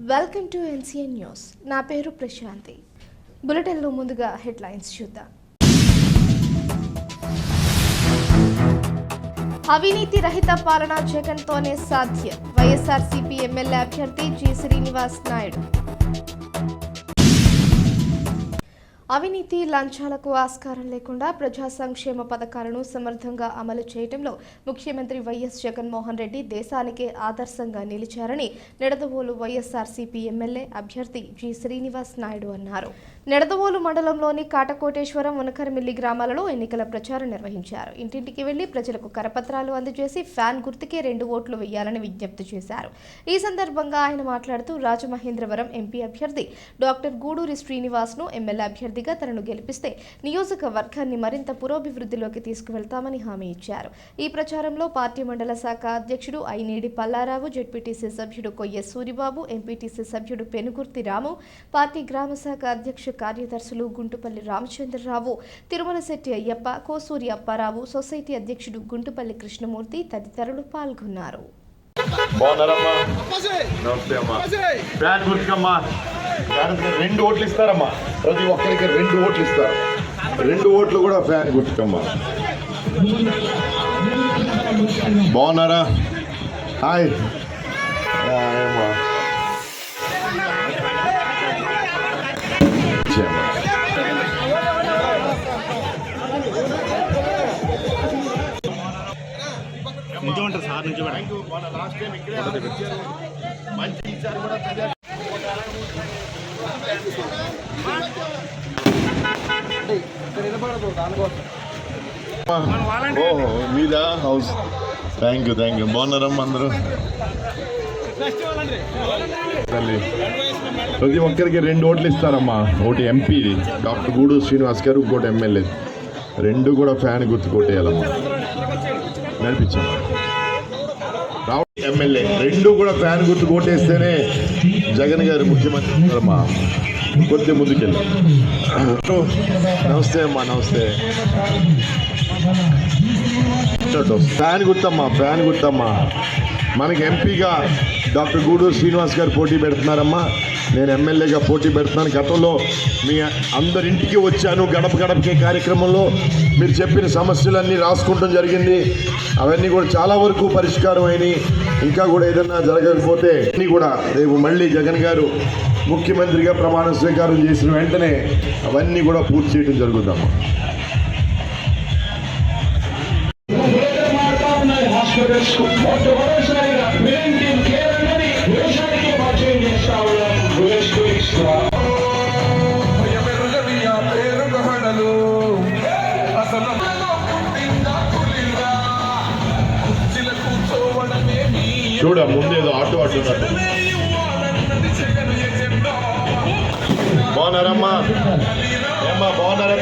Welcome to NCN news. నా పేరు ప్రశాంతి. బులెటిన్లో ముందుగా హెడ్లైన్స్ చూద్దాం. అవినీతి రహిత పాలన జగన్తోనే సాధ్యం. వైఎస్ఆర్సీపీ ఎమ్మెల్యే అభ్యర్థి జి శ్రీనివాస్ నాయుడు. అవినీతి లంచాలకు ఆస్కారం లేకుండా ప్రజా సంక్షేమ పథకాలను సమర్థంగా అమలు చేయడంలో ముఖ్యమంత్రి వైఎస్ జగన్మోహన్ రెడ్డి దేశానికే ఆదర్శంగా నిలిచారని నిడదవోలు వైఎస్ఆర్సీపీ ఎమ్మెల్యే అభ్యర్థి జి శ్రీనివాస్ నాయుడు అన్నారు. నిడదవోలు మండలంలోని కాటకోటేశ్వరం, ఉనకరమిల్లి గ్రామాలలో ఎన్నికల ప్రచారం నిర్వహించారు. ఇంటింటికి వెళ్లి ప్రజలకు కరపత్రాలు అందజేసి ఫ్యాన్ గుర్తుకే 2 ఓట్లు వేయాలని విజ్ఞప్తి చేశారు. ఈ సందర్భంగా ఆయన మాట్లాడుతూ రాజమహేంద్రవరం ఎంపీ అభ్యర్థి డాక్టర్ గూడూరి శ్రీనివాస్ను ఎమ్మెల్యే అభ్యర్థిగా తనను గెలిపిస్తే నియోజకవర్గాన్ని మరింత పురోభివృద్ధిలోకి తీసుకువెళ్తామని హామీ ఇచ్చారు. ఈ ప్రచారంలో పార్టీ మండల శాఖ అధ్యక్షుడు ఐనేడి పల్లారావు, జెడ్పీటీసీ సభ్యుడు కొయ్య సూరిబాబు, ఎంపీటీసీ సభ్యుడు పెనుగుర్తి రాము, పార్టీ గ్రామ శాఖ అధ్యక్ష కార్యదర్శులు గుంటుపల్లి రామచంద్రరావు, తిరుమలశెట్టి అయ్యప్ప, కోసూరి అప్పారావు, సొసైటీ అధ్యక్షుడు గుంటుపల్లి కృష్ణమూర్తి తదితరులు పాల్గొన్నారు. రెండు ఓట్లు ఇస్తారమ్మా, ప్రతి ఒక్కరికి 2 ఓట్లు ఇస్తారు. 2 ఓట్లు కూడా ఫ్యాన్ గుర్తుకమ్మా. బాగున్నారా? హాయ్. నిజమంటారు సార్, నిజమే. ఓహో మీదా హౌస్. Thank you. బాగున్నారమ్మా అందరూ? ప్రతి ఒక్కరికి 2 ఓట్లు ఇస్తారమ్మా. ఒకటి ఎంపీ డాక్టర్ గూడూరు శ్రీనివాస్ గారు, ఇంకోటి ఎమ్మెల్యే. 2 కూడా ఫ్యాన్ గుర్తు కొట్టేయాలమ్మా. నడిపించమ్మా. ఎమ్మెల్యే 2 కూడా ఫ్యాన్ గుర్తు కొట్టేస్తేనే జగన్ గారు ముఖ్యమంత్రి అమ్మా. కొద్ది ముందుకెళ్ళి. నమస్తే అమ్మా. నమస్తే. ఫ్యాన్ గుర్తమ్మా. మనకి ఎంపీగా డాక్టర్ గూడూరు శ్రీనివాస్ గారు పోటీ పెడుతున్నారమ్మా. నేను ఎమ్మెల్యేగా పోటీ పెడుతున్నాను. గతంలో మీ అందరింటికి వచ్చాను. గడప గడపకే కార్యక్రమంలో మీరు చెప్పిన సమస్యలన్నీ రాసుకుంటాం జరిగింది. అవన్నీ కూడా చాలా వరకు పరిష్కారం అయినాయి. ఇంకా కూడా ఏదన్నా జరగకపోతే అన్నీ కూడా రేపు మళ్ళీ జగన్ గారు ముఖ్యమంత్రిగా ప్రమాణ స్వీకారం చేసిన వెంటనే అవన్నీ కూడా పూర్తి చేయడం జరుగుతాము. చూడ ముందేదో ఆటో అడ్డున్నారు. బాగున్నారమ్మా? ఏమ్మా బాగున్నారా?